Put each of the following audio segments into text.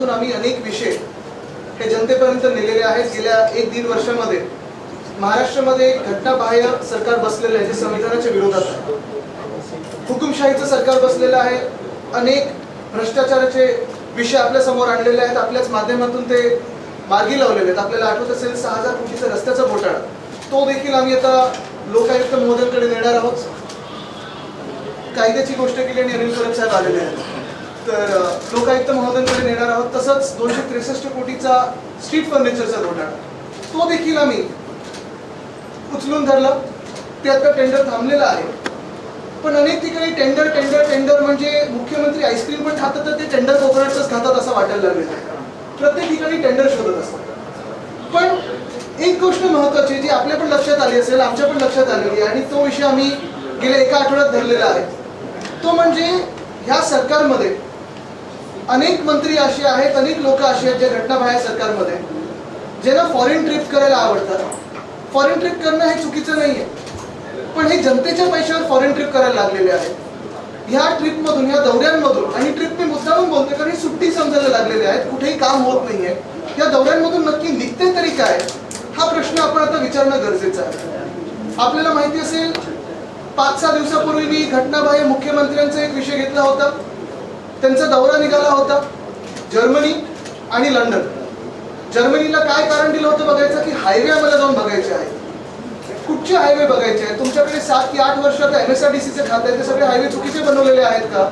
आम्ही अनेक विषय हे जनतेपर्यंत नेलेले आहेत. गेल्या 1-1.5 वर्षामध्ये महाराष्ट्रामध्ये घटनाबाह्य सरकार बसलेले आहे जे संविधानाच्या विरोधात आहे. हुकुमशाहीचं सरकार बसलेलं आहे. अनेक भ्रष्टाचाराचे विषय आपल्या समोर आणलेले आहेत. आपल्याच माध्यमातून ते मार्गी लावलेले आहेत. आपल्याला आठवत असेल 6,000 कोटीचा रस्त्याचा घोटाळा, तो देखील आम्ही आता लोकायुक्त महोदयांकडे नेणार आहोत. कायद्याची गोष्ट केली आणि अनिल परब साहेब आलेले आहेत, तर लोकायुक्त महोदयांकडे नेणार आहोत. तसंच 263 कोटीचा स्ट्रीट फर्निचरचा घोटाळा, तो देखील आम्ही उचलून धरला. ते आता टेंडर थांबलेलं आहे. पण अनेक ठिकाणी टेंडर टेंडर टेंडर म्हणजे मुख्यमंत्री आईस्क्रीम पण खातात तर ते टेंडर कोकोनटच खातात असं वाटायला लागलेलं आहे. प्रत्येक ठिकाणी टेंडर शोधत असतात. पण एक गोष्ट महत्त्वाची जी आपल्या पण लक्षात आली असेल, आमच्या पण लक्षात आलेली आहे आणि तो विषय आम्ही गेल्या एका आठवड्यात धरलेला आहे, तो म्हणजे ह्या सरकारमध्ये अनेक मंत्री असे आहेत, अनेक लोक असे आहेत जे घटनाबाह्य सरकारमध्ये ज्यांना फॉरेन ट्रिप करायला आवडतात. फॉरेन ट्रिप करणं हे चुकीचं नाहीये, पण हे जनतेच्या पैशावर फॉरेन ट्रिप करायला लागलेले आहेत. ह्या ट्रिपमधून, ह्या दौऱ्यांमधून, आणि ट्रिप मी मुद्दामून बोलते कारण ही सुट्टी समजायला लागलेली आहेत, कुठेही काम होत नाहीये. या दौऱ्यांमधून नक्की निघते तरी काय, हा प्रश्न आपण आता विचारणं गरजेचं आहे. आपल्याला माहिती असेल 5-6 दिवसापूर्वी मी घटनाबाह्य मुख्यमंत्र्यांचा एक विषय घेतला होता. त्यांचा दौरा निघाला होता जर्मनी आणि लंडन. जर्मनीला काय कारण दिलं होतं बघायचं की हायवे आम्हाला जाऊन बघायचे आहे. कुठचे हायवे बघायचे आहेत? तुमच्याकडे 7 की 8 वर्षात MSRTCचे खाते आहे, ते सगळे हायवे चुकीचे बनवलेले आहेत का?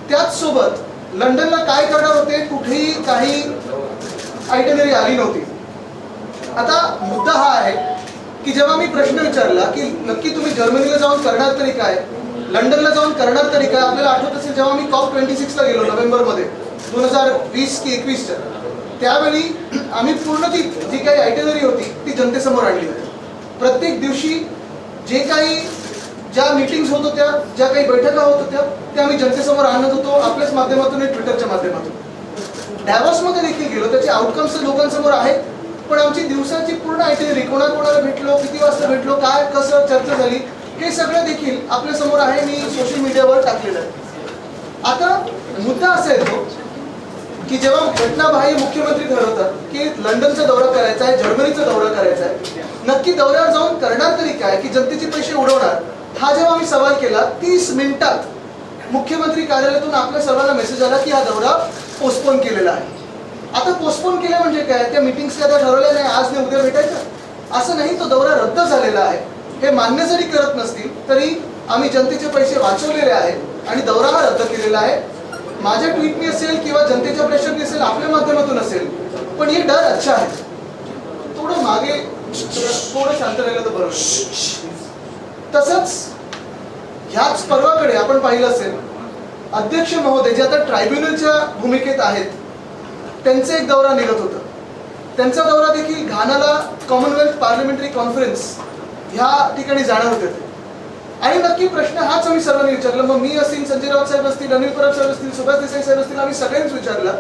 त्याच सोबत लंडनला काय करणार होते, कुठेही काही आयटिनरी आली नव्हती. आता मुद्दा हा आहे की जेव्हा मी प्रश्न विचारला की नक्की तुम्ही जर्मनीला जाऊन करणार तरी काय, लंडनला जाऊन करणार तरी काय, आपल्याला आठवत असेल जेव्हा मी COP26 ला गेलो नोव्हेंबरमध्ये 2020 की 21च्या, त्यावेळी आम्ही पूर्ण ती जी काही आयटिनरी होती ती जनतेसमोर आणली होती. प्रत्येक दिवशी जे काही ज्या मीटिंग्स होत होत्या, ज्या काही बैठका होत होत्या, त्या आम्ही जनतेसमोर आणत होतो आपल्याच माध्यमातून, ट्विटरच्या माध्यमातून. डॅव्हॉसमध्ये देखील गेलो, त्याचे आउटकम्स लोकांसमोर आहेत. पण आमची दिवसाची पूर्ण आयटिनरी, कोणाकोणाला भेटलो, किती वाजता भेटलो, काय कसं चर्चा झाली, हे सगळं देखील आपल्या समोर आहे. मी सोशल मीडियावर टाकलेलं आहे. आता मुद्दा असा येतो की जेव्हा घटनाबाह्य मुख्यमंत्री ठरवतात की लंडनचा दौरा करायचा आहे, जर्मनीचा दौरा करायचा आहे, नक्की दौऱ्यावर जाऊन करणार तरी काय की जनतेचे पैसे उडवणार, हा जेव्हा आम्ही सवाल केला 30 मिनिटात मुख्यमंत्री कार्यालयातून आपल्या सर्वांना मेसेज आला की हा दौरा पोस्टपोन केलेला आहे. आता पोस्टपोन केलं म्हणजे काय, त्या मीटिंग्स काय ठरवल्या नाही आज नाही उद्या भेटायचं असं नाही, तो दौरा रद्द झालेला आहे. हे मान्य जरी करत नसतील तरी आम्ही जनतेचे पैसे वाचवलेले आहेत आणि दौरा हा रद्द केलेला आहे. माझ्या ट्विटनी असेल किंवा जनतेच्या प्रेशरनी असेल, आपल्या माध्यमातून असेल, पण हे डर अच्छा आहे. थोडं मागे थोडं शांत राहिलं तर बरं. तसंच ह्याच पर्वाकडे आपण पाहिलं असेल अध्यक्ष महोदय जे आता ट्रायब्युनलच्या भूमिकेत आहेत, त्यांचा एक दौरा निघत होता. त्यांचा दौरा देखील घानाला कॉमनवेल्थ पार्लमेंटरी कॉन्फरन्स ह्या ठिकाणी जाणार होते. आणि नक्की प्रश्न हाच आम्ही सर्वांनी विचारला. मग मी असतील, संजय राऊत साहेब असतील, अनिल परब साहेब असतील, सुभाष देसाई साहेब असतील, आम्ही सगळ्यांनीच विचारला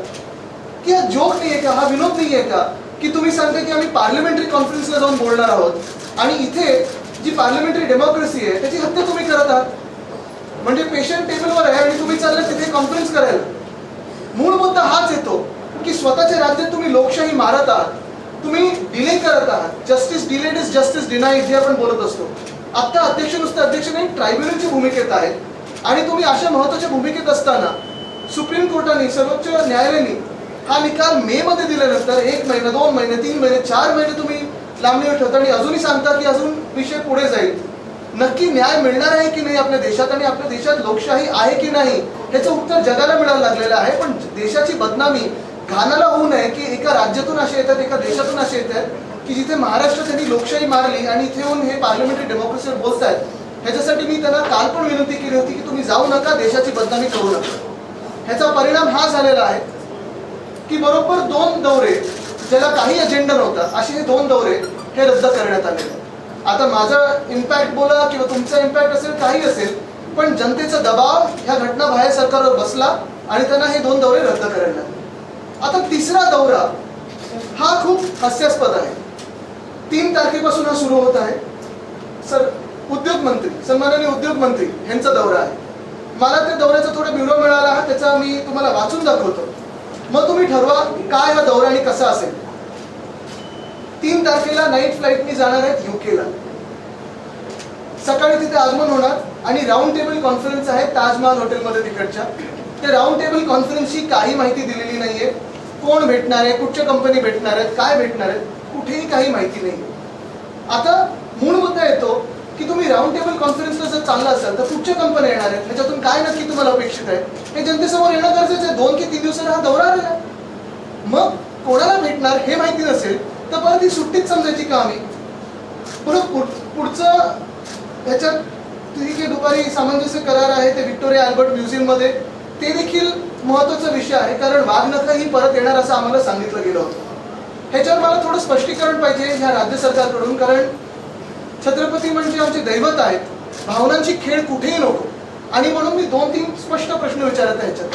की हा जोक नाहीये का, हा विनोद नाहीये का की तुम्ही सांगता की आम्ही पार्लमेंटरी कॉन्फरन्सला जाऊन बोलणार आहोत आणि इथे जी पार्लमेंटरी डेमोक्रेसी आहे त्याची हत्या तुम्ही करत आहात. म्हणजे पेशंट टेबलवर आहे आणि तुम्ही चाललात तिथे कॉन्फरन्स करायला. मूळ मुद्दा हाच येतो की स्वतःच्या राज्यात तुम्ही लोकशाही मारत आहात, तुम्ही डिले करत आहात. Justice delayed is justice denied जे आपण बोलत असतो. आता अध्यक्ष नुसतं अध्यक्ष नाही, ट्रायब्युनलची भूमिकेत आहेत आणि तुम्ही अशा महत्त्वाच्या भूमिकेत असताना सुप्रीम कोर्टाने, सर्वोच्च न्यायालयाने हा निकाल मे मध्ये दिल्यानंतर 1 महिना, 2 महिने, 3 महिने, 4 महिने तुम्ही लांबणीवर ठेवता आणि अजूनही सांगता की अजून विषय पुढे जाईल. नक्की न्याय मिळणार आहे की नाही आपल्या देशात आणि आपल्या देशात लोकशाही आहे की नाही याचं उत्तर जगाला मिळायला लागलेलं आहे. पण देशाची बदनामी घानाला होऊ नये की एका राज्यातून असे येतात, एका देशातून असे येतात की जिथे महाराष्ट्रात त्यांनी लोकशाही मारली आणि इथे येऊन हे पार्लमेंटरी डेमोक्रेसीवर बोलतायत. ह्याच्यासाठी मी त्यांना काल पण विनंती केली होती की तुम्ही जाऊ नका, देशाची बदनामी करू नका. ह्याचा परिणाम हा झालेला आहे की बरोबर 2 दौरे ज्याला काही अजेंडा नव्हता, असे हे 2 दौरे हे रद्द करण्यात आले. आता माझा इम्पॅक्ट बोला किंवा तुमचा इम्पॅक्ट असेल, काही असेल, पण जनतेचा दबाव ह्या घटनाबाह्य सरकारवर बसला आणि त्यांना हे 2 दौरे रद्द करायला लागले. आता तिसरा दौरा हा खूप हास्यास्पद आहे. 3 तारखेपासून हा सुरू होत आहे. उद्योग मंत्री, सन्माननीय उद्योग मंत्री यांचा दौरा आहे. मला त्या दौऱ्याचा थोडा ब्युरो मिळाला, त्याचा मी तुम्हाला वाचून दाखवतो. मग तुम्ही ठरवा काय हा दौरा आणि कसा असेल. 3 तारखेला नाईट फ्लाईटनी जाणार आहेत युकेला. सकाळी तिथे आगमन होणार आणि राऊंड टेबल कॉन्फरन्स आहे ताजमहाल हॉटेलमध्ये तिकडच्या. त्या राऊंड टेबल कॉन्फरन्सची काही माहिती दिलेली नाहीये. कोण भेटणार आहे, कुठच्या कंपनी भेटणार आहेत, काय भेटणार आहेत, कुठेही काही माहिती नाही. आता मूळ मुद्दा येतो की तुम्ही राऊंड टेबल कॉन्फरन्सला जर चालला असाल तर कुठच्या कंपन्या येणार आहेत, ह्याच्यातून काय नक्की तुम्हाला अपेक्षित आहे हे जनतेसमोर येणं गरजेचं आहे. 2 की 3 दिवसाला हा दौरा आलेला आहे. मग कोणाला भेटणार हे माहिती नसेल तर परत ही सुट्टीच समजायची का आम्ही. पुढचं ह्याच्यात ठीक आहे, दुपारी सामंजस्य करार आहे ते व्हिक्टोरिया अल्बर्ट म्युझियम मध्ये, ते देखील महत्वाचा विषय आहे. कारण वाघनखं ही परत येणार असं आम्हाला सांगितलं गेलं होतं. ह्याच्यावर मला थोडं स्पष्टीकरण पाहिजे ह्या राज्य सरकारकडून. कारण छत्रपती म्हणजे आमचे दैवत आहेत, भावनांची खेळ कुठेही नको. आणि म्हणून मी 2-3 स्पष्ट प्रश्न विचारत आहे ह्याच्यात.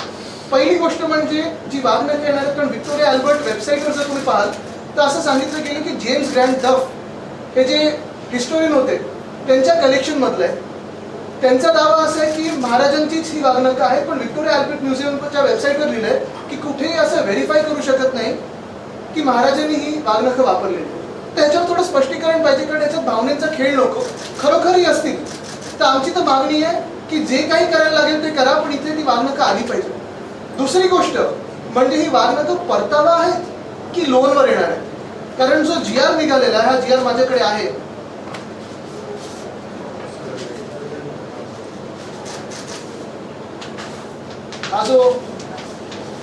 पहिली गोष्ट म्हणजे जी वाघनखं येणार आहेत, कारण व्हिक्टोरिया अल्बर्ट वेबसाईटवर जर तुम्ही पाहाल तर असं सांगितलं गेलं की जेम्स ग्रँड डफ हे जे हिस्टोरियन होते त्यांच्या कलेक्शन मधलं आहे. त्यांचा दावा असा आहे की महाराजांचीच ही वाघनखं आहे. पण व्हिक्टोरिया अल्बर्ट म्युझियमच्या वेबसाईटवर लिहिलंय की कुठेही असं व्हेरीफाय करू शकत नाही की महाराजांनी ही वाघनखं वापरलेली. त्याच्यावर थोडं स्पष्टीकरण पाहिजे. कारण याच्यात भावनेचा खेळ नको. खरोखरही असतील तर आमची तर मागणी आहे की जे काही करायला लागेल ते करा, पण इथे ती वाघनखं आली पाहिजे. दुसरी गोष्ट म्हणजे ही वाघनखं परतावा आहेत की लोनवर येणार आहे. कारण जो GR निघालेला आहे, हा GR माझ्याकडे आहे, हा जो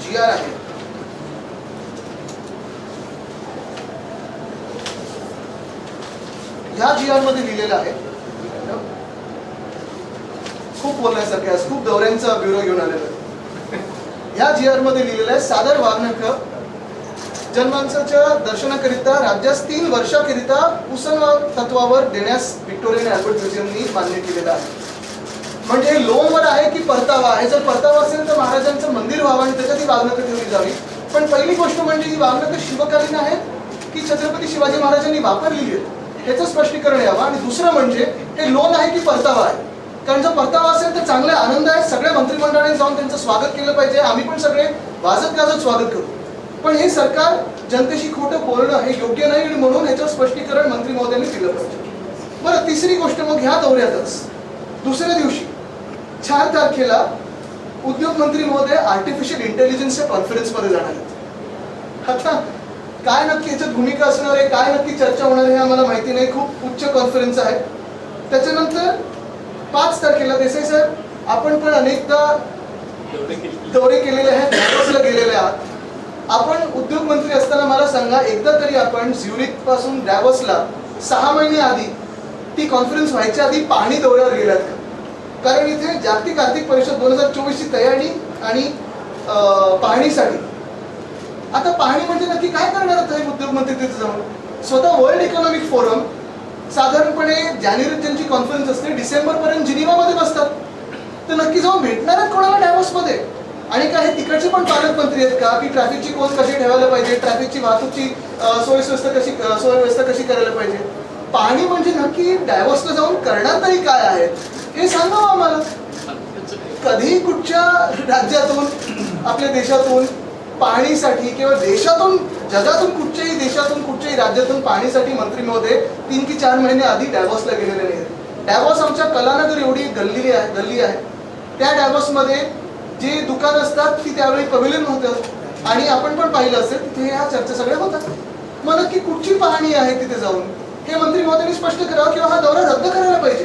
GR आहे ह्या GR मध्ये लिहिलेलं आहे. खूप बोलण्यासारखे आज खूप दौऱ्यांचा ब्युरो घेऊन आलेला आहे. ह्या GR मध्ये लिहिलेलं आहे सादर वाघनखं जनमानसाच्या दर्शनाकरिता राज्यास 3 वर्षाकरिता उसन तत्वावर देण्यास व्हिक्टोरिया अल्बर्ट म्युझियमनी मान्य केलेलं आहे. म्हणजे हे लोनवर आहे की परतावा आहे. जर परतावा असेल तर महाराजांचं मंदिर व्हावं आणि त्याच्यात ही वाघनखं ठेवली जावी. पण पहिली गोष्ट म्हणजे ही वाघनखं शिवकालीन आहेत की छत्रपती शिवाजी महाराजांनी वापरलेली आहेत ह्याचं स्पष्टीकरण यावं. आणि दुसरं म्हणजे हे लोन आहे की परतावा आहे. कारण जर परतावा असेल तर चांगला आनंद आहे. सगळ्या मंत्रिमंडळाने जाऊन त्यांचं स्वागत केलं पाहिजे. आम्ही पण सगळे वाजत गाजत स्वागत करू. पण हे सरकार जनतेशी खोटं बोलणं हे योग्य नाही आणि म्हणून ह्याचं स्पष्टीकरण मंत्री महोदयांनी दिलं पाहिजे. बरं, तिसरी गोष्ट मग ह्या दौऱ्यातच दुसऱ्या दिवशी 4 तारखेला उद्योग मंत्री महोदय आर्टिफिशियल इंटेलिजन्सच्या कॉन्फरन्समध्ये जाणार आहेत. आता काय नक्की याच्यात भूमिका असणार आहे, काय नक्की चर्चा होणार आहे हे आम्हाला माहिती नाही. खूप उच्च कॉन्फरन्स आहे. त्याच्यानंतर 5 तारखेला देसाई साहेब आपण पण अनेकदा दौरे केलेले आहेत, डॅवोसला गेलेले आहात. आपण उद्योग मंत्री असताना मला सांगा, एकदा तरी आपण झ्युरिक पासून डॅवोसला 6 महिने आधी ती कॉन्फरन्स व्हायच्या आधी पाहणी दौऱ्यावर गेलात का? कारण इथे जागतिक आर्थिक परिषद 2024 ची तयारी आणि पाहणीसाठी. आता पाहणी म्हणजे नक्की काय करणार आहेत उद्योग मंत्री तिथे जाऊन? स्वतः वर्ल्ड इकॉनॉमिक फोरम साधारणपणे जानेवारीत त्यांची कॉन्फरन्स असते, डिसेंबर पर्यंत जिनिव्हामध्ये बसतात. तर नक्की जाऊन भेटणार आहेत कोणाला डॅवोसमध्ये? आणि काय हे तिकडचे पण पालकमंत्री आहेत का की ट्रॅफिकची कोण कशी ठेवायला पाहिजे, ट्रॅफिकची वाहतूकची सोयव्यवस्था कशी करायला पाहिजे? पाहणी म्हणजे नक्की डॅवोसला जाऊन करणार तरी काय आहेत हे सांगावं आम्हाला. कधी कुठच्या राज्यातून आपल्या देशातून पाहणीसाठी किंवा देशातून जगातून कुठच्याही देशातून कुठच्याही राज्यातून पाहणीसाठी मंत्री महोदय 3 की 4 महिने आधी डॅवोसला गेलेले नाहीत. डॅवोस आमच्या कलानगर एवढी गल्ली आहे. त्या डॅवोसमध्ये जे दुकान असतात ती त्यावेळी पवेलियन होतं आणि आपण पण पाहिलं असेल तिथे ह्या चर्चा सगळ्या होतात. मग नक्की कुठची पाहणी आहे तिथे जाऊन हे मंत्री महोदयांनी स्पष्ट करावं किंवा हा दौरा रद्द करायला पाहिजे.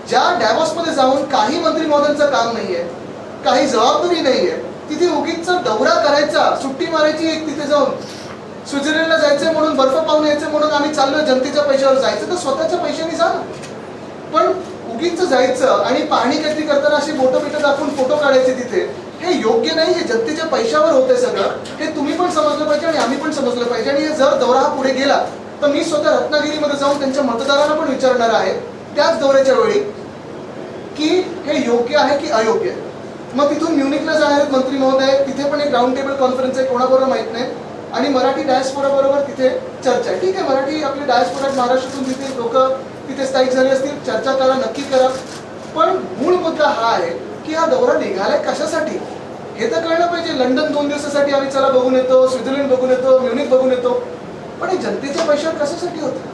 ज्या डॅवोसमध्ये जाऊन काही मंत्री महोदयांचं काम नाहीये, काही जबाबदारी नाहीये, तिथे उगीच दौरा करायचा, सुट्टी मारायची, एक तिथे जाऊन स्वित्झर्लंडला जायचंय म्हणून, बर्फ पाहून यायचं म्हणून आम्ही चाललोय जनतेच्या पैशावर जायचं तर स्वतःच्या पैशाने जा. पण उगीच जायचं आणि पाहणी काहीतरी करताना अशी बोटं दाखवून फोटो काढायचे तिथे, हे योग्य नाही. हे जनतेच्या पैशावर होतंय सगळं, हे तुम्ही पण समजलं पाहिजे आणि आम्ही पण समजलं पाहिजे. आणि जर दौरा हा पुढे गेला तर मी स्वतः रत्नागिरीमध्ये जाऊन त्यांच्या मतदारांना पण विचारणार आहे त्याच दौऱ्याच्या वेळी की हे योग्य आहे की अयोग्य आहे. मग तिथून म्युनिकला जाणार आहेत मंत्री महोदय, तिथे पण एक राऊंड टेबल कॉन्फरन्स आहे, कोणाबरोबर माहित नाही. आणि मराठी डायस्पोरा बरोबर तिथे चर्चा आहे. ठीक आहे, मराठी आपली डायस्पोरा महाराष्ट्रातून तिथे लोक तिथे स्थायिक झाले असतील, चर्चा करा, नक्की करा. पण मूळ मुद्दा हा आहे की हा दौरा निघालाय कशासाठी? हे तर कळलं पाहिजे. लंडन 2 दिवसासाठी आम्ही चला बघून येतो, स्वित्झर्लंड बघून येतो, म्युनिक बघून येतो, पण हे जनतेच्या पैशावर कशासाठी होतं?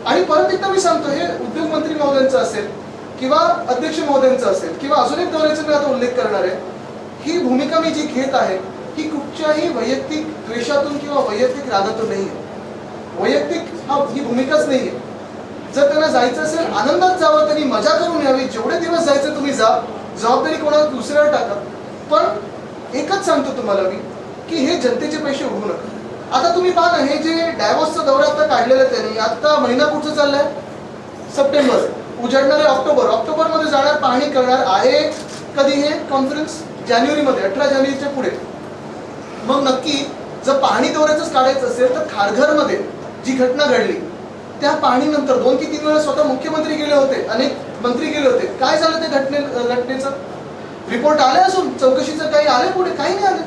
आणि परत एकदा मी सांगतो, हे उद्योग मंत्री महोदयांचं असेल किंवा अध्यक्ष महोदयांचं असेल किंवा अजून एक दौऱ्याचा मी आता उल्लेख करणार आहे, ही भूमिका मी जी घेत आहे ही कुठच्याही वैयक्तिक द्वेषातून किंवा वैयक्तिक रागातून नाही आहे. वैयक्तिक ही भूमिकाच नाही आहे. जर त्यांना जायचं असेल आनंदात जावं, त्यांनी मजा करून यावी, जेवढे दिवस जायचं तुम्ही जा, जबाबदारी कोणाला दुसऱ्यावर टाका. पण एकच सांगतो तुम्हाला मी की हे जनतेचे पैसे उडवू नका. आता तुम्ही पहा ना, हे जे डॅव्होसचा दौरा आता काढलेला त्यांनी, आता महिना कुठचा चाललाय? सप्टेंबर, उजाडणारे ऑक्टोबर मध्ये जाणार, पाहणी करणार आहे. कधी हे कॉन्फरन्स? जानेवारीमध्ये, 18 जानेवारीच्या पुढे. मग नक्की जर पाहणी दौऱ्याच काढायचं असेल तर खारघरमध्ये जी घटना घडली त्या पाहणीनंतर 2 की 3 वेळा स्वतः मुख्यमंत्री गेले होते, अनेक मंत्री गेले होते. काय झालं ते घटनेचं? रिपोर्ट आले असून चौकशीचं काही आले पुढे? काही नाही आले.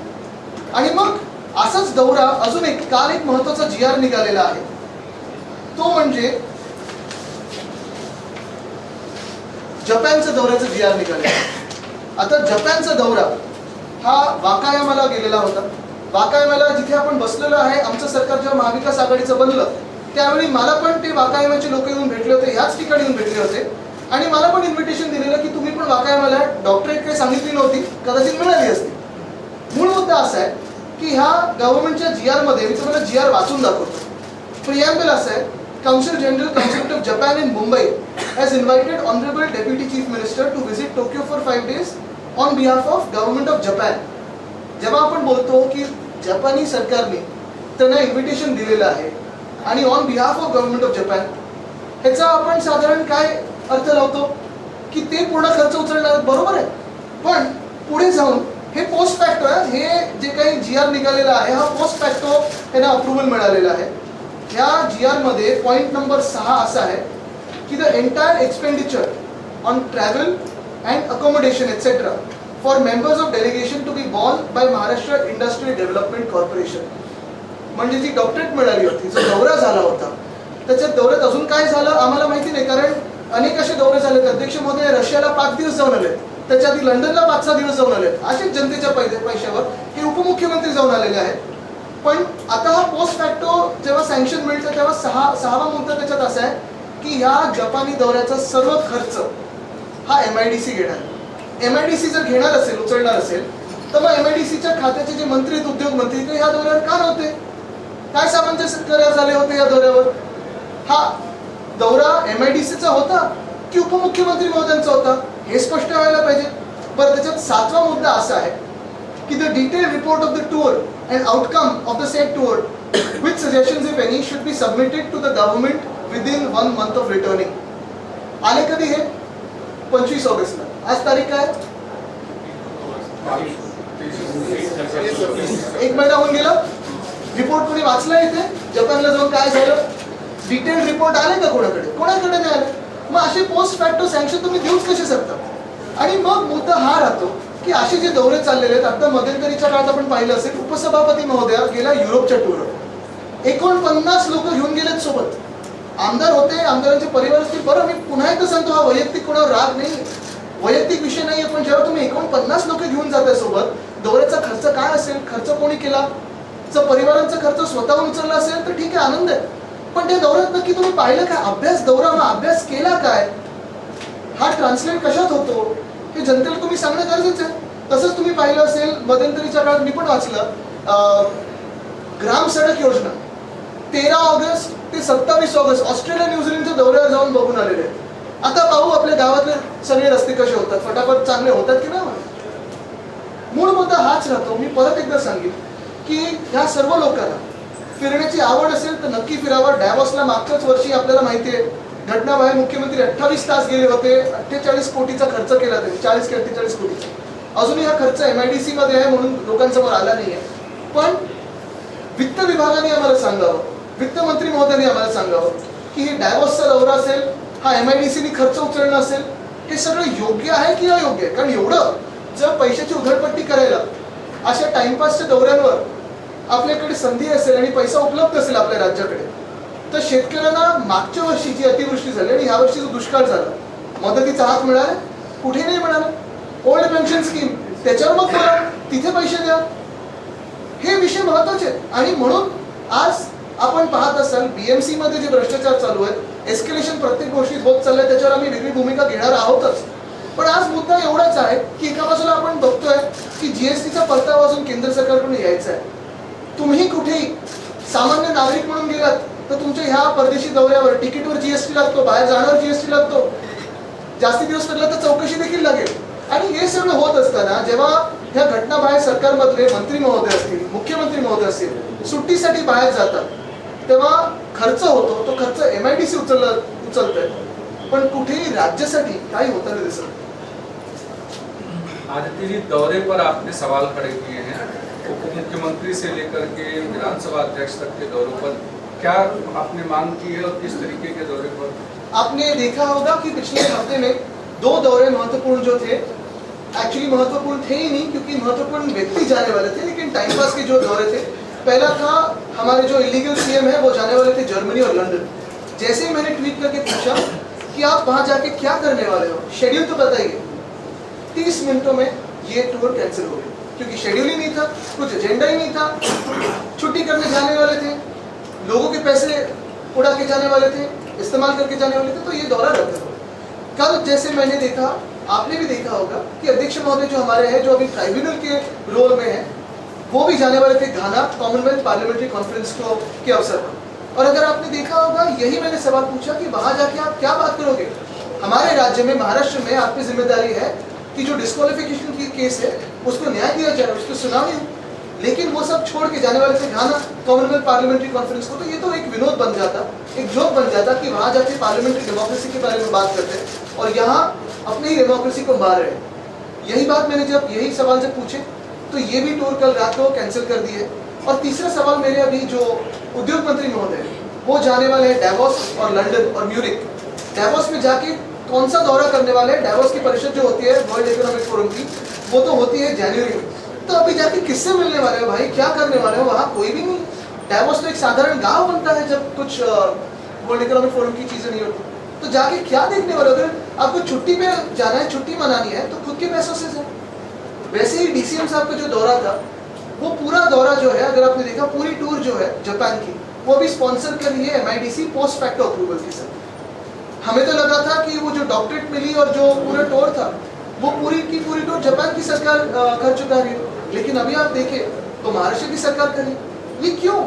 आणि मग असाच दौरा अजून एक, काल एक महत्वाचा GR निघालेला आहे, तो म्हणजे जपानच्या दौऱ्याचा GR निघालेला. आता जपानचा दौरा हा वाकायामाला गेलेला होता. वाकायामाला जिथे आपण बसलेलो आहे, आमचं सरकार जेव्हा महाविकास आघाडीचं बनलं त्यावेळी मला पण ते वाकायामाचे लोक येऊन भेटले होते, ह्याच ठिकाणी येऊन भेटले होते. आणि मला पण इन्व्हिटेशन दिलेलं की तुम्ही पण वाकायामाला. डॉक्टरेट काही सांगितली नव्हती, कदाचित मिळाली असती. मूळ मुद्दा असा आहे की ह्या गव्हर्नमेंटच्या GR मध्ये, मी तुम्हाला GR वाचून दाखवतो. प्रिॲम्बल असं आहे, council general council of Japan in Mumbai has invited honourable deputy chief minister to visit Tokyo for 5 days on behalf of government of Japan. जेव्हा आपण बोलतो की जपानी सरकारने त्यांना इन्व्हिटेशन दिलेलं आहे आणि on behalf of government of Japan, ह्याचा आपण साधारण काय अर्थ लावतो की ते पूर्ण खर्च उचलणार, बरोबर आहे. पण पुढे जाऊन हे पोस्ट फॅक्टो आहे, हे जे काही GR निघालेला आहे हा पोस्ट फॅक्टो त्यांना अप्रुव्हल मिळालेला आहे. ह्या GR मध्ये पॉईंट नंबर 6 असा आहे की the entire expenditure on travel and accommodation etcetera for members of delegation to be borne by Maharashtra industrial development corporation. म्हणजे जी डॉक्टरेट मिळाली होती, जो दौरा झाला होता, त्याच्यात दौऱ्यात अजून काय झालं आम्हाला माहिती नाही, कारण अनेक असे दौरे झाले. अध्यक्ष महोदय रशियाला 5 दिवस जाऊन आले, त्याच्या आधी लंडनला 5-6 दिवस जाऊन आले. असेच जनतेच्या पैशावर हे उपमुख्यमंत्री जाऊन आलेले आहेत. पण आता हा पोस्ट फॅक्टो जेव्हा सँक्शन मिळतं तेव्हा 6वा मुद्दा त्याच्यात असा आहे की ह्या जपानी दौऱ्याचा सर्व खर्च हा MIDC घेणार. MIDC जर घेणार असेल, उचलणार असेल, तर मग MIDCच्या खात्याचे जे मंत्री आहेत, उद्योग मंत्री, ते ह्या दौऱ्यावर का नव्हते? काय सामंजस्य करार झाले होते या दौऱ्यावर? हा दौरा MIDCचा होता की उपमुख्यमंत्री महोदयांचा होता? हे स्पष्ट व्हायला पाहिजे. बरं, त्याच्यात 7वा मुद्दा असा आहे की the detail report of the tour and outcome of the set tour with suggestions if any should be submitted to the government within 1 month of returning. आले कधी हे? 25 ऑगस्टला. आज तारीख काय? 1 महिना होऊन गेला. रिपोर्ट कोणी वाचला इथे? जपानला जाऊन काय झालं? डिटेल रिपोर्ट आले का कोणाकडे? कोणाकडे नाही आले. मग असे पोस्ट फॅक्टो सँक्शन तुम्ही देऊच कसे शकता? आणि मग मुद्दा हा राहतो की असे जे दौरे चाललेले आहेत, आता मध्यंतरीच्या काळात आपण पाहिलं असेल, उपसभापती महोदया गेला युरोपच्या टूरवर. 49 लोक घेऊन गेलेत सोबत. आमदार होते, आमदारांचे परिवार असतील. बरं, मी पुन्हा एकदा सांगतो, हा वैयक्तिक कोणावर राग नाही, वैयक्तिक विषय नाही आहे. पण जेव्हा तुम्ही 49 लोक घेऊन जाताय सोबत, दौऱ्याचा खर्च काय असेल, खर्च कोणी केला? जर परिवारांचा खर्च स्वतःहून उचलला असेल तर ठीक आहे, आनंद आहे. पण त्या दौऱ्यात नक्की तुम्ही पाहिलं काय? अभ्यास दौरा, मग अभ्यास केला काय? हा ट्रान्सलेट कशात होतो हे जनतेला तुम्ही सांगणं गरजेचं आहे. तसंच तुम्ही पाहिलं असेल, मध्यंतरीच्या काळात मी पण वाचलं, ग्राम सडक योजना 13 ऑगस्ट ते 27 ऑगस्ट ऑस्ट्रेलिया न्यूझीलंडच्या दौऱ्यावर जाऊन बघून आलेले आहेत. आता पाहू आपल्या गावातले सगळे रस्ते कसे होतात, फटाफट चांगले होतात की नाही. मूळ मुद्दा हाच राहतो. मी परत एकदा सांगेन की ह्या सर्व लोकांना फिरण्याची आवड असेल तर नक्की फिरावं. डॅव्होसला मागच्याच वर्षी आपल्याला माहिती आहे घटनाबाहेर मुख्यमंत्री 28 तास गेले होते. 48 कोटीचा खर्च केला त्यांनी, 40 की 48 कोटीचा. अजूनही हा खर्च MIDC मध्ये आहे म्हणून लोकांसमोर आला नाही आहे. पण वित्त विभागाने आम्हाला सांगावं, वित्तमंत्री महोदयांनी आम्हाला सांगावं की हे डॅव्होसचा दौरा असेल, हा MIDCने खर्च उचलणं असेल, हे सगळं योग्य आहे की अयोग्य आहे. कारण एवढं जर पैशाची उधळपट्टी करायला अशा टाइमपासच्या दौऱ्यांवर आपल्याकडे संधी असेल आणि पैसा उपलब्ध असेल आपल्या राज्याकडे, तर शेतकऱ्यांना मागच्या वर्षी जी अतिवृष्टी झाली आणि ह्या वर्षी जो दुष्काळ झाला, मदतीचा हात मिळाला? कुठे नाही मिळाला. ओल्ड पेन्शन स्कीम त्याच्यावर मग बोला. तिथे पैसे द्या. हे विषय महत्वाचे आहेत. आणि म्हणून आज आपण पाहत असाल बीएमसी मध्ये जे भ्रष्टाचार चालू आहे, एस्केलेशन प्रत्येक गोष्टीत होत चाललंय, त्याच्यावर आम्ही वेगळी भूमिका घेणार आहोतच. पण आज मुद्दा एवढाच आहे की एका बाजूला आपण बघतोय की जीएसटीचा परतावा अजून केंद्र सरकारकडून यायचा आहे. तुम्ही कुठेही सामान्य नागरिक म्हणून गेलात तर तुमच्या ह्या परदेशी दौऱ्यावर तिकीटवर जीएसटी लागतो, बाहेर जाण्यावर जीएसटी लागतो, जास्ती दिवस पडला तर चौकशी देखील लागेल. आणि हे सगळं होत असताना जेव्हा ह्या घटना बाहेर सरकारमधले मंत्री महोदय असतील, मुख्यमंत्री महोदय असतील, सुट्टीसाठी बाहेर जातात, तेव्हा खर्च होतो. तो खर्च MIDC उचलतोय, पण कुठेही राज्यासाठी काही होताना दिसत नाही. आदित्य जी, दौरे पर आपने सवाल खड़े किए हैं, उप मुख्यमंत्री से लेकर के विधानसभा अध्यक्ष तक के दौरों पर क्या आपने मांग की है और किस तरीके के दौरे पर? आपने देखा होगा कि पिछले हफ्ते में 2 दौरे महत्वपूर्ण जो थे, एक्चुअली महत्वपूर्ण थे ही नहीं क्योंकि महत्वपूर्ण व्यक्ति जाने वाले थे, लेकिन टाइम पास के जो दौरे थे, पहला था हमारे जो इलीगल सीएम है वो जाने वाले थे जर्मनी और लंदन. जैसे ही मैंने ट्वीट करके पूछा कि आप वहां जाके क्या करने वाले हो, शेड्यूल तो बताइए, 30 मिनटों में ये टूर कैंसिल हो गया क्योंकि शेड्यूल ही नहीं था, कुछ एजेंडा ही नहीं था. छुट्टी करने जाने वाले थे, लोगों के पैसे उड़ा के जाने वाले थे, इस्तेमाल करके जाने वाले थे, तो ये दौरा रद्द हो. कल जैसे मैंने देखा, आपने भी देखा होगा कि अध्यक्ष महोदय जो हमारे हैं, जो अभी ट्राइब्यूनल के रोल में है, वो भी जाने वाले थे घाना कॉमनवेल्थ पार्लियामेंट्री कॉन्फ्रेंस के अवसर पर. और अगर आपने देखा होगा, यही मैंने सवाल पूछा कि वहां जाके आप क्या बात करोगे. हमारे राज्य में, महाराष्ट्र में आपकी जिम्मेदारी है कि जो डिस्क्वालिफिकेशन की केस है उसको न्याय दिया जाए, उसको सुनाई हो. लेकिन वो सब छोड़ के जाने वाले थे घाना कॉमनवेल्थ पार्लियामेंट्री कॉन्फ्रेंस को. तो ये तो एक विनोद बन जाता, एक जोक बन जाता कि वहां जाके पार्लियामेंट्री डेमोक्रेसी के बारे में बात करते हैं और यहाँ अपनी ही डेमोक्रेसी को मार रहे हैं. यही बात मैंने जब यही सवाल जब पूछे तो ये भी टूर कल रात को कैंसिल कर दिए. और तीसरा सवाल मेरे अभी जो उद्योग मंत्री महोदय वो जाने वाले हैं डेवोस और लंदन और म्यूनिक. डेवोस में जाके कौन सा दौरा करने वाले हैं? डेवोस की परिषद जो होती है वर्ल्ड इकोनॉमिक फोरम की, वो तो होती है जनवरी में. तो अभी जाके किससे मिलने वाले हो भाई, क्या करने वाले हो? वहाँ कोई भी नहीं. डेवोस तो एक साधारण गांव बनता है जब कुछ वर्ल्ड इकोनॉमिक फोरम की चीजें नहीं होती. तो जाके क्या देखने वाले हो? अगर आपको छुट्टी पे जाना है, छुट्टी मनानी है, तो खुद के पैसों से जाए. वैसे ही डीसीएम साहब का जो दौरा था, वो पूरा दौरा जो है, अगर आपने देखा, पूरी टूर जो है जापान की, वो भी स्पॉन्सर कर रही है MIDC पोस्ट फैक्टो अप्रूवल के साथ. हमें तो लगा था कि वो जो डॉक्टरेट मिली और जो पूरा टूर था, वो पूरी की पूरी टूर जापान की सरकार खर्च उठा रही है. लेकिन अभी आप देखें तो महाराष्ट्र की सरकार करी. ये क्यों?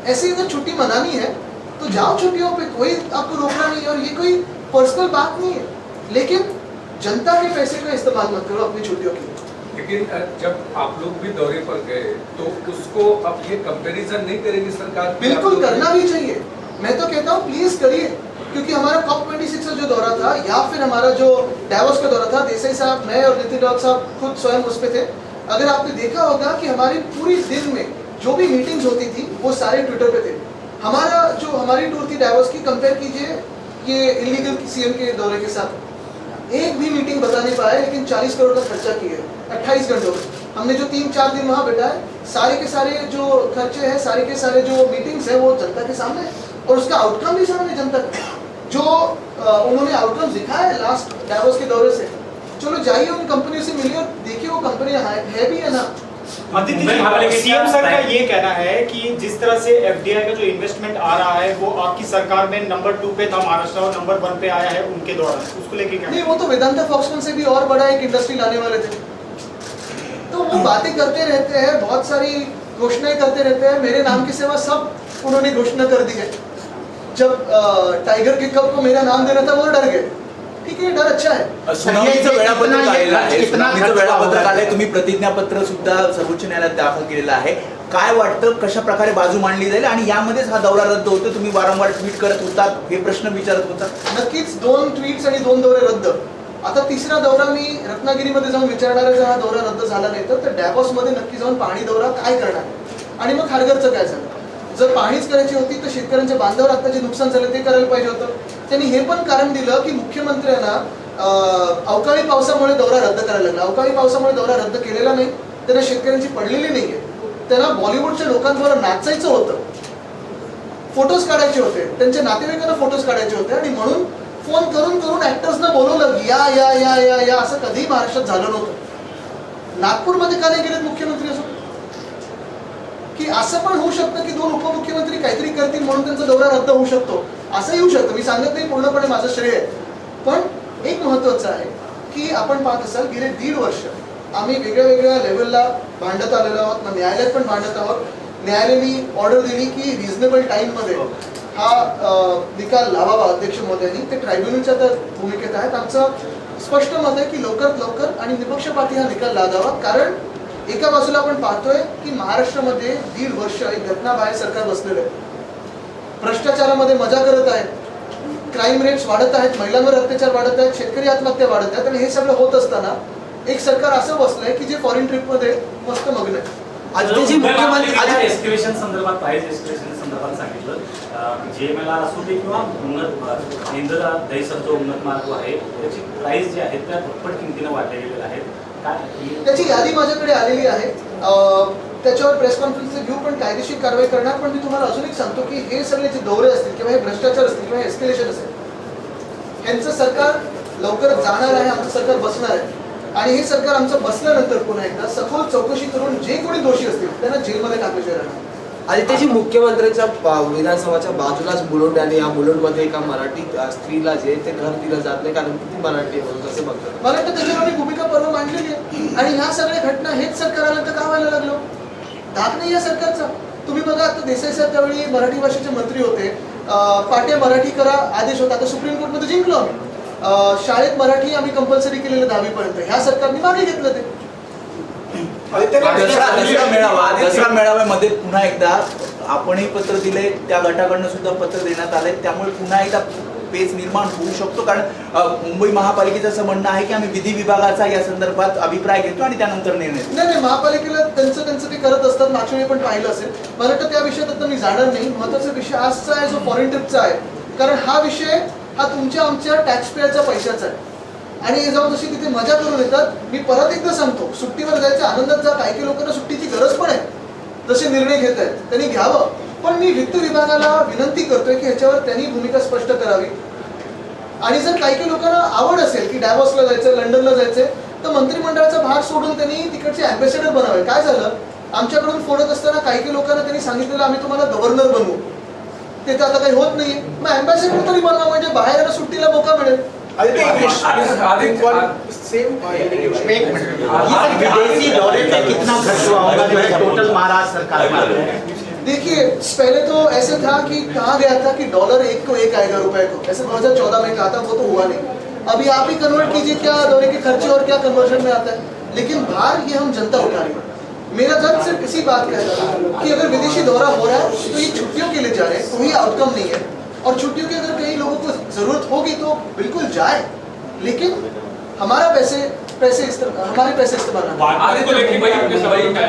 ऐसे अगर छुट्टी मनानी है तो जाओ छुट्टियों पे, कोई आपको रोकना नहीं. और ये कोई पर्सनल बात नहीं है, लेकिन जनता के पैसे का इस्तेमाल मत करो अपनी छुट्टियों के लिए. लेकिन जब आप लोग भी दौरे पर गए तो उसको अब ये कंपैरिजन नहीं करेगी सरकार? बिल्कुल करना भी चाहिए. मैं तो कहता हूँ प्लीज करिए, क्योंकि हमारा COP26 का जो दौरा था या फिर हमारा जो डेवोस का दौरा था, देसाई साहब, मैं और नितिन राउत साहब खुद स्वयं उस पे थे. अगर आपने देखा होगा कि हमारी पूरी दिन में जो भी मीटिंग्स होती थी वो सारे ट्विटर पे थे. हमारा जो हमारी टूर थी डेवोस की, कंपेयर कीजिए ये इलीगल सीएम के दौरे के साथ. एक भी मीटिंग बता नहीं पाए, लेकिन 40 करोड़ का खर्चा किया है 28 घंटों में. हमने जो 3-4 दिन वहाँ बैठाए, सारे के सारे जो खर्चे हैं, सारे के सारे जो मीटिंग्स हैं, वो जनता के सामने है. और उसका आउटकम भी सामने जनता का, जो उन्होंने आउटकम दिखाया है लास्ट डेवोस के दौरे से. चलो जाइए उन कंपनियों से मिलिए और देखिए वो कंपनियां है भी है ना. सीएम सर का ये कहना है कि जिस तरह से FDI का जो इन्वेस्टमेंट आ रहा है वो आपकी सरकार में नंबर 2 पे था महाराष्ट्र और नंबर 1 पे आया है उनके दौरान, उसको लेके क्या? नहीं, वो तो वेदांता फॉक्सकॉन से भी और बड़ा एक इंडस्ट्री लाने वाले थे. तो वो बातें करते रहते हैं, बहुत सारी घोषणाएं करते रहते हैं. मेरे नाम के सिवा सब उन्होंने घोषणा कर दी है. जब टाइगर के कप को मेरा नाम देना था वो डर गए. ठीक है, डर अच्छा है. सुनावणीचं वेळापत्रक आलेलं आहे, सुनावणीचं वेळापत्रक आलंय, तुम्ही प्रतिज्ञापत्र सुद्धा सर्वोच्च न्यायालयात दाखल केलेलं आहे. काय वाटतं, कशा प्रकारे बाजू मांडली जाईल आणि यामध्येच हा दौरा रद्द होतो? तुम्ही वारंवार ट्विट करत होता, हे प्रश्न विचारत होता. नक्कीच 2 ट्विट्स आणि 2 दौरे रद्द. आता तिसरा दौरा मी रत्नागिरीमध्ये जाऊन विचारणार आहे. जर हा दौरा रद्द झाला नाही तर डेव्हॉस मध्ये नक्की जाऊन पाहणी दौरा काय करणार आणि मग खारघरचं काय झालं. जर पाहणीच करायची होती तर शेतकऱ्यांच्या बांधावर आता जे नुकसान झालं ते करायला पाहिजे होतं. त्यांनी हे पण कारण दिलं की मुख्यमंत्र्यांना अवकाळी पावसामुळे दौरा रद्द करायला लागला. अवकाळी पावसामुळे दौरा रद्द केलेला नाही, त्यांना शेतकऱ्यांची पडलेली नाहीये. त्यांना बॉलिवूडच्या लोकांबरोबर नाचायचं होतं, फोटोज काढायचे होते, त्यांच्या नातेवाईकांना फोटोज काढायचे होते आणि म्हणून फोन करून करून ऍक्टर्सना बोलवलं, या या या या या असं कधीही महाराष्ट्रात झालं नव्हतं. नागपूरमध्ये का नाही गेलेत मुख्यमंत्री असं? की असं पण होऊ शकतं की दोन उपमुख्यमंत्री काहीतरी करतील म्हणून त्यांचा दौरा रद्द होऊ शकतो, असं येऊ शकतं. मी सांगत नाही पूर्णपणे माझं श्रेय आहे, पण एक महत्त्वाचं आहे की आपण पाहत असाल गेले 1.5 वर्ष आम्ही वेगळ्या वेगळ्या लेवलला भांडत आलेलो आहोत ना, न्यायालयात पण भांडत आहोत. न्यायालयाने ऑर्डर दिली की रिझनेबल टाईममध्ये हा निकाल लावावा अध्यक्ष महोदयांनी. ते ट्रायब्युनलच्या तर भूमिकेत आहेत. आमचं स्पष्ट मत आहे की लवकरात लवकर आणि निपक्षपाती हा निकाल लागावा. कारण एका बाजूला आपण पाहतोय की महाराष्ट्रामध्ये 1.5 वर्ष एक घटनाबाह्य सरकार बसलेलं आहे. भ्रष्टाचारामध्ये मजा करत आहेत, क्राईम रेट्स वाढत आहेत, महिलांवर अत्याचार वाढत आहेत, शेतकरी आत्महत्या वाढत आहेत. आणि हे सगळं होत असताना एक सरकार असं बसलंय की जे फॉरेन ट्रिपमध्ये मस्त मग्न आहे. आजचे मुख्यमंत्री एस्केलेशन संदर्भात प्राइस एस्केलेशन संदर्भात सांगितलं, JML असू दे किंवा उन्नत इंदिरा दहिसर जो उन्नत मार्ग आहे त्याची प्राइस जी आहेत त्या दुप्पट किमतीने वाढल्या गेलेल्या आहेत. त्याची यादी माझ्याकडे आलेली आहे. त्याच्यावर प्रेस कॉन्फरन्स घेऊ, पण कायदेशीर कारवाई करणार. पण मी तुम्हाला अजून एक सांगतो की हे सगळे जे दौरे असतील किंवा हे भ्रष्टाचार असतील किंवा एस्केलेशन असेल, यांचं सरकार लवकरच जाणार आहे, आमचं सरकार बसणार आहे. आणि हे सरकार आमचं बसल्यानंतर पुन्हा एकदा सखोल चौकशी करून जे कोणी दोषी असतील त्यांना जेलमध्ये टाकल्याशिवाय राहणार. आदित्यजी, मुख्यमंत्र्यांच्या विधानसभाच्या बाजूलाच मुलुंड आणि या मुलुंडमध्ये एका मराठी स्त्रीला जे ते घर दिलं जात नाही कारण किती मराठी म्हणून कसं बघतात? मला वाटतं त्याच्यावर आम्ही भूमिका परवा मांडलेली आहे. आणि ह्या सगळ्या घटना हेच सरकार आलं तर का व्हायला लागलो? धाक नाही या सरकारचा. तुम्ही बघा, आता देसाई साहेब त्यावेळी मराठी भाषेचे मंत्री होते, पाट्या मराठी करा आदेश होता, आता सुप्रीम कोर्टमध्ये जिंकलो आम्ही. शाळेत मराठी आम्ही कंपल्सरी केलेलं 10वी पर्यंत, ह्या सरकारने मागे घेतलं ते. दसरा मेळाव्यामध्ये पुन्हा एकदा आपणही पत्र दिले, त्या गटाकडनं सुद्धा पत्र देण्यात आले, त्यामुळे पुन्हा एकदा पेच निर्माण होऊ शकतो. कारण मुंबई महापालिकेचं असं म्हणणं आहे की आम्ही विधी विभागाचा या संदर्भात अभिप्राय घेतो आणि त्यानंतर निर्णय. नाही, महापालिकेला त्यांचं ते करत असतात. मागच्या वेळी पण पाहिलं असेल. मला वाटतं त्या विषयात आता मी जाणार नाही. महत्वाचा विषय आजचा आहे जो फॉरेन ट्रिपचा आहे. कारण हा विषय हा तुमच्या आमच्या टॅक्स पेअरच्या पैशाचा आहे. आणि हे जाऊन जशी तिथे मजा करून येतात. मी परत एकदा सांगतो, सुट्टीवर जायचं आनंदात जा. काही लोकांना सुट्टीची गरज पण आहे, जसे निर्णय घेत आहेत त्यांनी घ्यावं. पण मी वित्त विभागाला विनंती करतोय की ह्याच्यावर त्यांनी भूमिका स्पष्ट करावी. आणि जर काही लोकांना आवड असेल की डॅवॉसला जायचं, लंडनला जायचं, तर मंत्रिमंडळाचा भाग सोडून त्यांनी तिकडचे अँबॅसेडर बनावे. काय झालं, आमच्याकडून फोन येत असताना काही लोकांना त्यांनी सांगितलेलं आम्ही तुम्हाला गव्हर्नर बनवू. ते तर आता काही होत नाहीये. मग अँबॅसेडर तरी बनवा, म्हणजे बाहेर सुट्टीला मोका मिळेल. विदेशी दौरे में कितना खर्च हुआ होगा टोटल महाराष्ट्र सरकार में? देखिए, पहले तो ऐसे था कि कहा गया था कि डॉलर 1 को 1 आएगा रुपए को, ऐसे 2014 में कहा था, वो तो हुआ नहीं. अभी आप ही कन्वर्ट कीजिए क्या दौरे के खर्चे और क्या कन्वर्जन में आता है. लेकिन भार ये हम जनता उठा रही है. मेरा जब सिर्फ इसी बात का है कि अगर विदेशी दौरा हो रहा है तो ये छुट्टियों के लिए जा रहे हैं, कोई आउटकम नहीं है. और छुट्टियों की अगर कई लोगों को जरूरत होगी तो बिल्कुल जाए, लेकिन हमारे पैसे इस्तेमाल ना.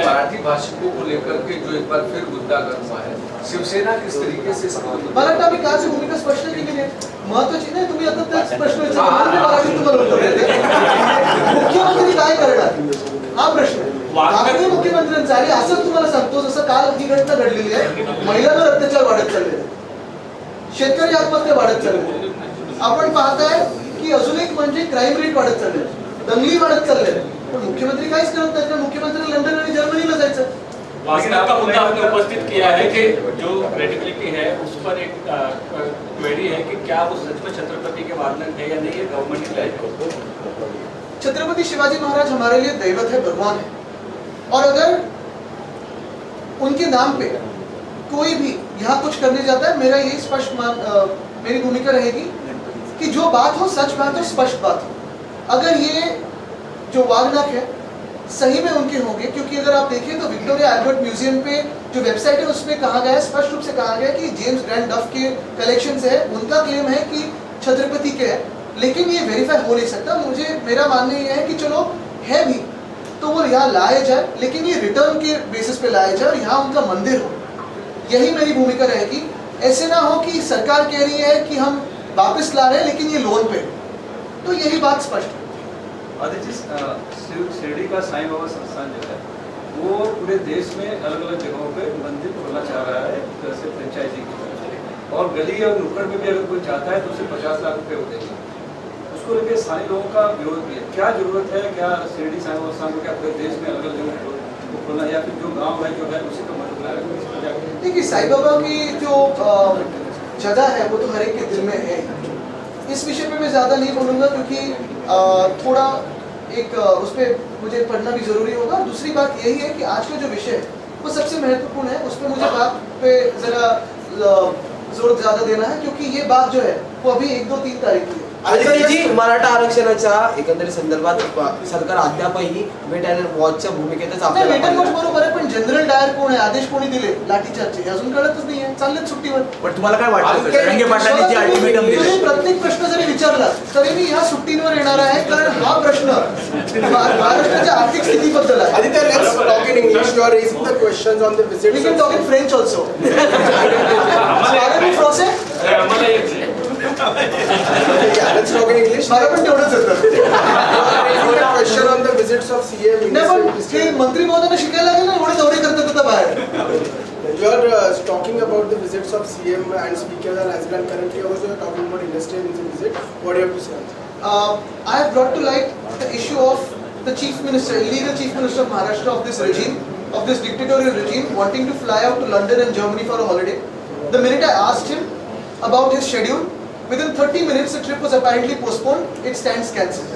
मराठी भाषिकों को लेकर के जो एक बार फिर मुद्दा गर्म हुआ है, शिवसेना किस तरीके से मला वाटतं आम्ही कालची भूमिका स्पष्ट केली आहे. महत्वाची नाही, तुम्ही आता तेच प्रश्न विचारला, मराठीत तुम्हाला उत्तर देते. मुख्यमंत्री काय करणार हा प्रश्न आहे. मागणी मुख्यमंत्र्यांचा आहे. असं तुम्हाला सांगतो, जसं काल ही घटना घडलेली आहे, महिलांवर अत्याचार वाढत चाललेले, शेतकरी आत्महत्या वाढत चाललेली. आपण पाहताय की अजून एक म्हणजे क्राईम रेट वाढत चालले, दंगली वाढत चालले. पण मुख्यमंत्री काहीच करत नाहीत. मुख्यमंत्री लंडन आणि जर्मनीला जायचं. लेकिन आपका मुद्दा आपने उपस्थित किया है कि जो क्रेडिबिलिटी है उस पर एक क्वेरी है कि क्या वो सच में छत्रपति के वादन है या नहीं, ये गवर्नमेंट डिसाइड. छत्रपति शिवाजी महाराज हमारे लिए दैवत है, भगवान है. और अगर उनके नाम पे कोई भी यहाँ कुछ करने जाता है, मेरा यही स्पष्ट मेरी भूमिका रहेगी कि जो बात हो सच बात हो, स्पष्ट बात हो. अगर ये जो वागनक है सही में उनके होंगे, क्योंकि अगर आप देखें तो विक्टोरिया एल्बर्ट म्यूजियम पे जो वेबसाइट है उसमें कहा गया है, स्पष्ट रूप से कहा गया है कि जेम्स ग्रैंड डफ के कलेक्शंस है, उनका क्लेम है कि छत्रपति के है. लेकिन ये वेरीफाई हो नहीं सकता. मेरा मानना ये है कि चलो है भी तो वो यहाँ लाया जाए, लेकिन ये रिटर्न के बेसिस पे लाया जाए और यहाँ उनका मंदिर हो. यही मेरी भूमिका रहेगी. ऐसे ना हो कि सरकार कह रही है कि हम वापस ला रहे हैं लेकिन ये लोन पे, तो यही बात स्पष्ट है. आदित्य, शिरडी का साईं बाबा संस्थान जो है वो पूरे देश में अलग अलग जगहों पे मंदिर खोलना चाह रहा है, जैसे फ्रेंचाइजी की. और गली और नुक्कड़ में भी अगर कोई चाहता है तो उसे 50 लाख रुपए हो देंगे. उसको को लेकर स्थानीय लोगों का विरोध भी है, क्या जरूरत है, क्या शिरडी साई बाबा स्थान को क्या पूरे देश में अलग अलग जगह को खोलना, या फिर जो गाँव है जो है उसी को मतलब देखिए, साईं बाबा की जो जगह है वो तो हर एक के दिल में है। इस विषय पे मैं ज़्यादा नहीं बोलूँगा क्योंकि थोड़ा एक उस पर मुझे पढ़ना भी ज़रूरी होगा। दूसरी बात यही है कि आज का जो विषय है वो सबसे महत्वपूर्ण है, उस पर मुझे बात पे ज़रा जोर ज़्यादा देना है क्योंकि ये बात जो है वो अभी 1, 2, 3 तारीख की है। मराठा आरक्षणाच्या एकंदरीत संदर्भात सरकार अद्यापही वेट अँड वॉचच्या भूमिकेतच नाही, आपल्याला वेट वॉच बरोबर आहे, पण जनरल डायर कोण आहे, आदेश कोणी दिले लाठीचार्जचे हे अजून कळतच नाही आहे, चाललेत सुट्टीवर। पण तुम्हाला काय वाटतं रंगे पाटलांनी जे अल्टिमेटम तुम्ही दिले प्रत्येक प्रश्न जरी विचारला तरी मी ह्या सुट्टींवर येणार आहे, कारण हा प्रश्न महाराष्ट्राच्या आर्थिक स्थितीबद्दल आहे। Aditya, let's talk in English. You are raising the questions on the visits. We can talk in French also. Parlez-vous français? Yeah, let's talk in English. मला पण तेवढंच येतं। You are raising the question on the visits of CM. नाही पण ते मंत्री महोदयांना शिकायला लागेल ना, एवढे दौरे करतात आता बाहेर। You are talking about the visits of CM and speakers and resident. Currently, also you are talking about industrial visit. What do you have to say? I have brought to light the issue of the chief minister, illegal chief minister of Maharashtra of this regime, of this dictatorial regime, wanting to fly out to London and Germany for a holiday. The minute I asked him about his schedule, within 30 minutes the trip was apparently postponed, it stands cancelled.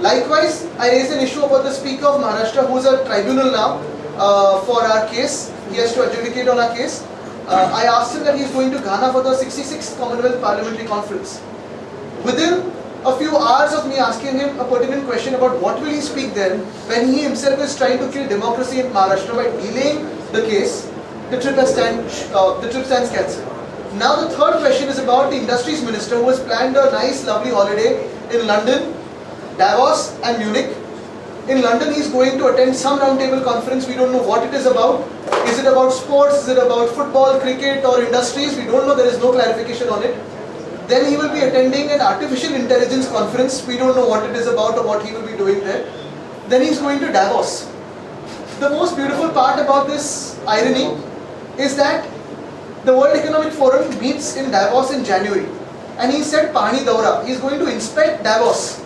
Likewise, I raised an issue about the Speaker of Maharashtra, who is a tribunal now for our case. He has to adjudicate on our case. I asked him that he is going to Ghana for the 66th Commonwealth Parliamentary Conference. Within a few hours of me asking him a pertinent question about what will he speak then, when he himself is trying to kill democracy in Maharashtra by delaying the case, the trip stands cancelled. Now the third question is about the Industries Minister, who has planned a nice lovely holiday in London, Davos and Munich. In London he is going to attend some roundtable conference. We don't know what it is about. Is it about sports? Is it about football, cricket or industries? We don't know. There is no clarification on it. Then he will be attending an artificial intelligence conference. We don't know what it is about or what he will be doing there. Then he is going to Davos. The most beautiful part about this irony is that the World Economic Forum meets in Davos in January. And he said Pani Daura. He is going to inspect Davos.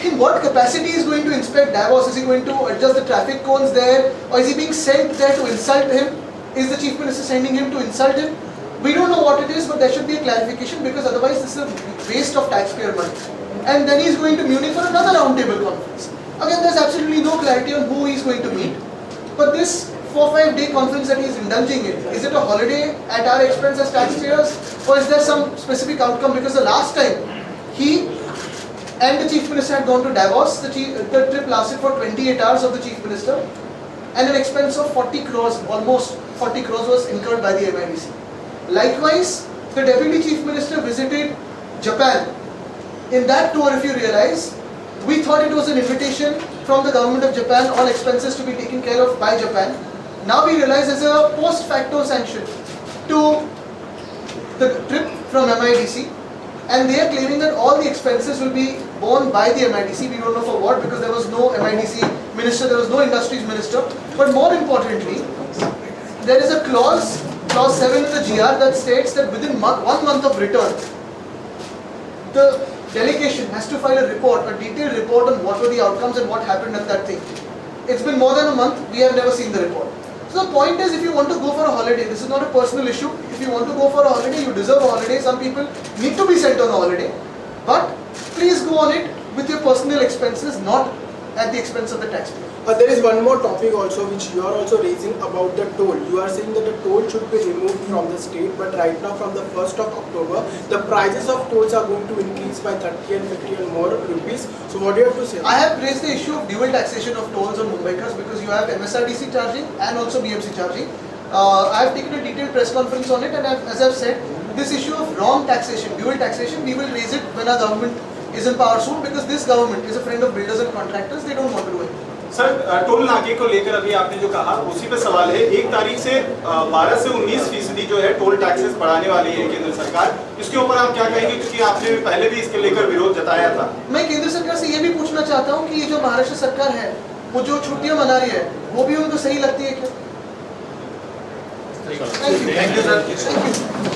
In what capacity is going to inspect Davos? Is he going to adjust the traffic cones there? Or is he being sent there to insult him? Is the Chief Minister sending him to insult him? We don't know what it is, but there should be a clarification because otherwise this is a waste of taxpayer money. And then he is going to Munich for another roundtable conference. Again, there is absolutely no clarity on who he is going to meet. But this 4-5 day conference that he is indulging in, is it a holiday at our expense as taxpayers? Or is there some specific outcome? Because the last time he and the Chief Minister had gone to Davos, the trip lasted for 28 hours of the Chief Minister, and an expense of 40 crores, almost 40 crores was incurred by the MIDC. Likewise, the Deputy Chief Minister visited Japan. In that tour, if you realize, we thought it was an invitation from the government of Japan, all expenses to be taken care of by Japan. Now we realize there's a post-facto sanction to the trip from MIDC. And they are claiming that all the expenses will be borne by the MIDC. We don't know for what, because there was no MIDC minister, there was no industries minister. But more importantly, there is a clause 7 in the GR that states that within 1 month of return, the delegation has to file a report, a detailed report on what were the outcomes and what happened at that thing. It's been more than a month, we have never seen the report. So the point is, if you want to go for a holiday, this is not a personal issue. If you want to go for a holiday, you deserve a holiday. Some people need to be sent on a holiday. But please go on it with your personal expenses, not at the expense of the taxpayer. There is one more topic also which you are also raising about the toll. You are saying that the toll should be removed from the state, but right now from the 1st of October, the prices of tolls are going to increase by 30 and 50 and more rupees. So what do you have to say? I have raised the issue of dual taxation of tolls on Mumbaikars because you have MSRTC charging and also BMC charging. I have taken a detailed press conference on it, and as I have said, this issue of wrong taxation, dual taxation, we will raise it when our government is in power soon, because this government is a friend of builders and contractors. They don't want to do it. Sir, toll नाके को लेकर अभी आपने जो कहा उसी पे सवाल है। 1 तारीख से 12 से 19% जो है टोल टैक्सेस बढ़ाने वाली है केंद्र सरकार, इसके ऊपर आप क्या कहेंगे, क्योंकि आपने पहले भी इसके लेकर विरोध जताया था। मैं केंद्र सरकार से ये भी पूछना चाहता हूँ कि ये जो महाराष्ट्र सरकार है, वो जो छुट्टियां मना रही है, वो भी उनको सही लगती है क्या? Thank you sir.